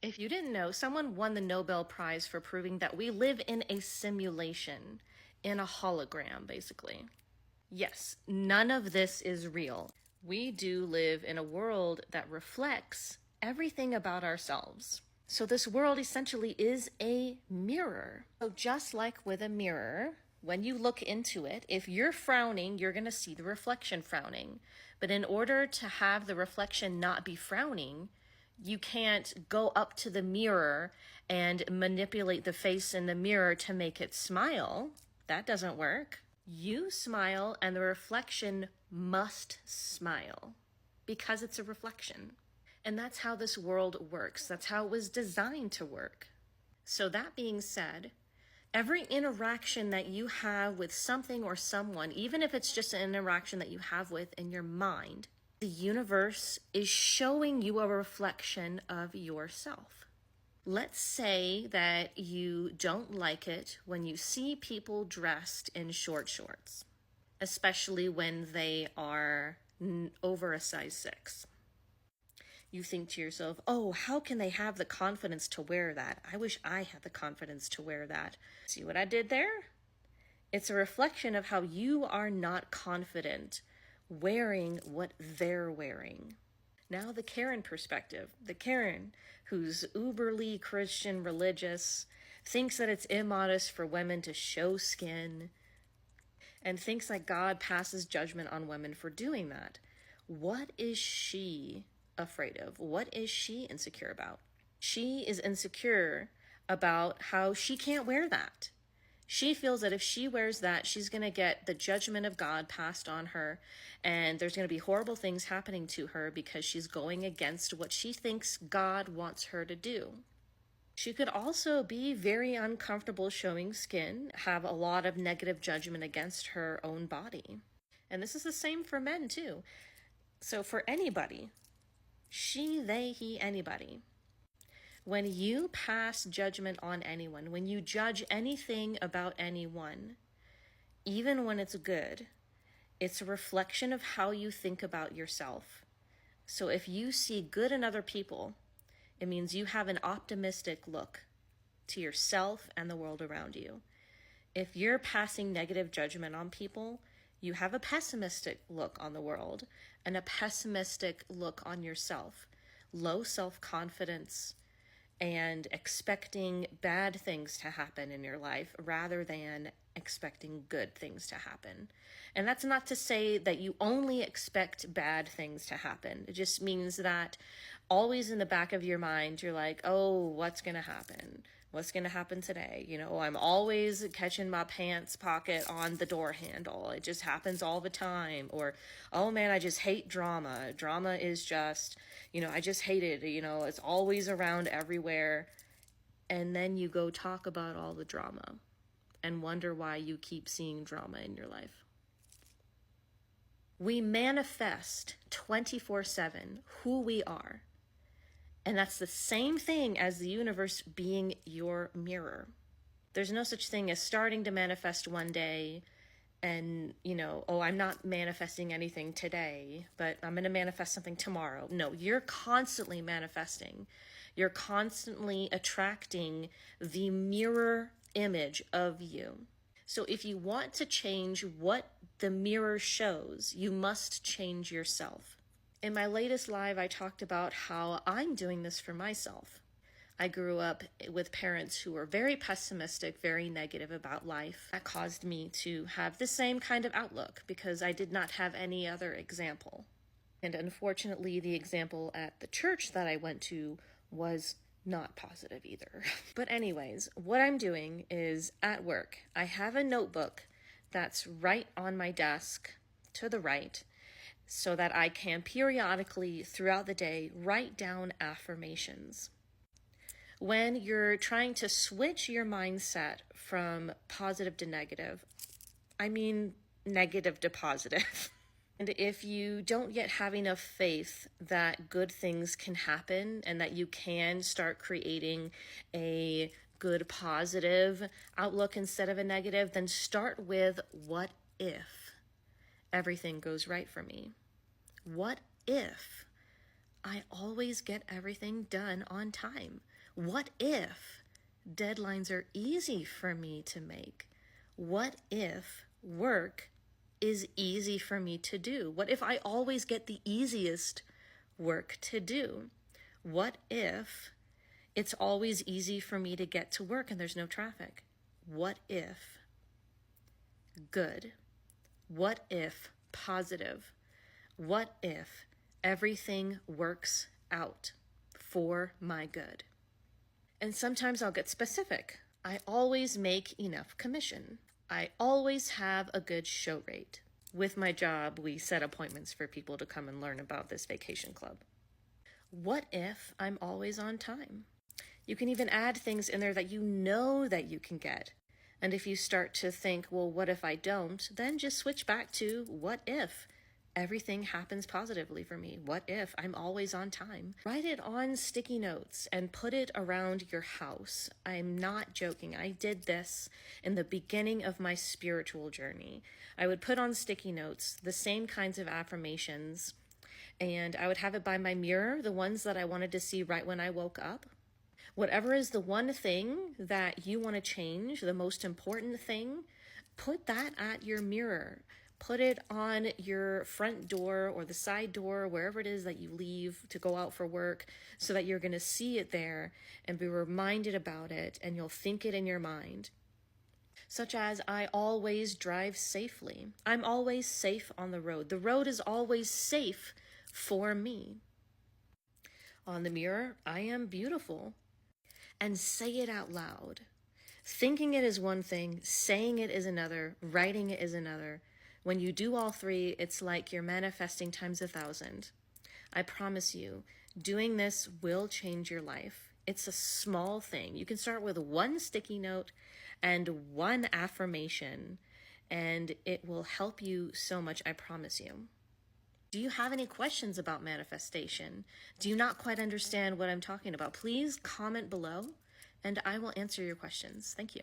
If you didn't know, someone won the Nobel Prize for proving that we live in a simulation, in a hologram, basically. Yes, none of this is real. We do live in a world that reflects everything about ourselves. So this world essentially is a mirror. So just like with a mirror, when you look into it, if you're frowning, you're going to see the reflection frowning. But in order to have the reflection not be frowning, you can't go up to the mirror and manipulate the face in the mirror to make it smile. That doesn't work. You smile and the reflection must smile because it's a reflection. And that's how this world works. That's how it was designed to work. So that being said, every interaction that you have with something or someone, even if it's just an interaction that you have with in your mind, the universe is showing you a reflection of yourself. Let's say that you don't like it when you see people dressed in short shorts, especially when they are over a size 6. You think to yourself, oh, how can they have the confidence to wear that? I wish I had the confidence to wear that. See what I did there? It's a reflection of how you are not confident wearing what they're wearing. Now the Karen perspective. The Karen who's uberly Christian religious, thinks that it's immodest for women to show skin, and thinks that God passes judgment on women for doing that. What is she afraid of? What is she insecure about? She is insecure about how she can't wear that. She feels that if she wears that, she's going to get the judgment of God passed on her, and there's going to be horrible things happening to her because she's going against what she thinks God wants her to do. She could also be very uncomfortable showing skin, have a lot of negative judgment against her own body. And this is the same for men too. So for anybody, she, they, he, anybody, when you pass judgment on anyone, when you judge anything about anyone, even when it's good, it's a reflection of how you think about yourself. So if you see good in other people, it means you have an optimistic look to yourself and the world around you. If you're passing negative judgment on people, you have a pessimistic look on the world and a pessimistic look on yourself. Low self-confidence, and expecting bad things to happen in your life rather than expecting good things to happen. And that's not to say that you only expect bad things to happen. It just means that always in the back of your mind, you're like, oh, what's going to happen? What's going to happen today? You know, I'm always catching my pants pocket on the door handle. It just happens all the time. Or, oh man, I just hate drama. Drama is just, you know, I just hate it. You know, it's always around everywhere. And then you go talk about all the drama and wonder why you keep seeing drama in your life. We manifest 24/7 who we are. And that's the same thing as the universe being your mirror. There's no such thing as starting to manifest one day and, you know, oh, I'm not manifesting anything today, but I'm going to manifest something tomorrow. No, you're constantly manifesting. You're constantly attracting the mirror image of you. So if you want to change what the mirror shows, you must change yourself. In my latest live, I talked about how I'm doing this for myself. I grew up with parents who were very pessimistic, very negative about life. That caused me to have the same kind of outlook because I did not have any other example. And unfortunately, the example at the church that I went to was not positive either. But anyways, what I'm doing is at work, I have a notebook that's right on my desk to the right, so that I can periodically throughout the day write down affirmations. When you're trying to switch your mindset from positive to negative, I mean negative to positive. And if you don't yet have enough faith that good things can happen and that you can start creating a good positive outlook instead of a negative, then start with what if everything goes right for me? What if I always get everything done on time? What if deadlines are easy for me to make? What if work is easy for me to do? What if I always get the easiest work to do? What if it's always easy for me to get to work and there's no traffic? What if good? What if positive? What if everything works out for my good? And sometimes I'll get specific. I always make enough commission. I always have a good show rate. With my job, we set appointments for people to come and learn about this vacation club. What if I'm always on time? You can even add things in there that you know that you can get. And if you start to think, well, what if I don't? Then just switch back to what if everything happens positively for me? What if I'm always on time? Write it on sticky notes and put it around your house. I'm not joking. I did this in the beginning of my spiritual journey. I would put on sticky notes the same kinds of affirmations, and I would have it by my mirror, the ones that I wanted to see right when I woke up. Whatever is the one thing that you want to change, the most important thing, put that at your mirror. Put it on your front door or the side door, wherever it is that you leave to go out for work, so that you're going to see it there and be reminded about it, and you'll think it in your mind. Such as, I always drive safely. I'm always safe on the road. The road is always safe for me. On the mirror, I am beautiful. And say it out loud. Thinking it is one thing, saying it is another, writing it is another. When you do all three, it's like you're manifesting times 1,000. I promise you, doing this will change your life. It's a small thing. You can start with one sticky note and one affirmation, and it will help you so much, I promise you. Do you have any questions about manifestation? Do you not quite understand what I'm talking about? Please comment below and I will answer your questions. Thank you.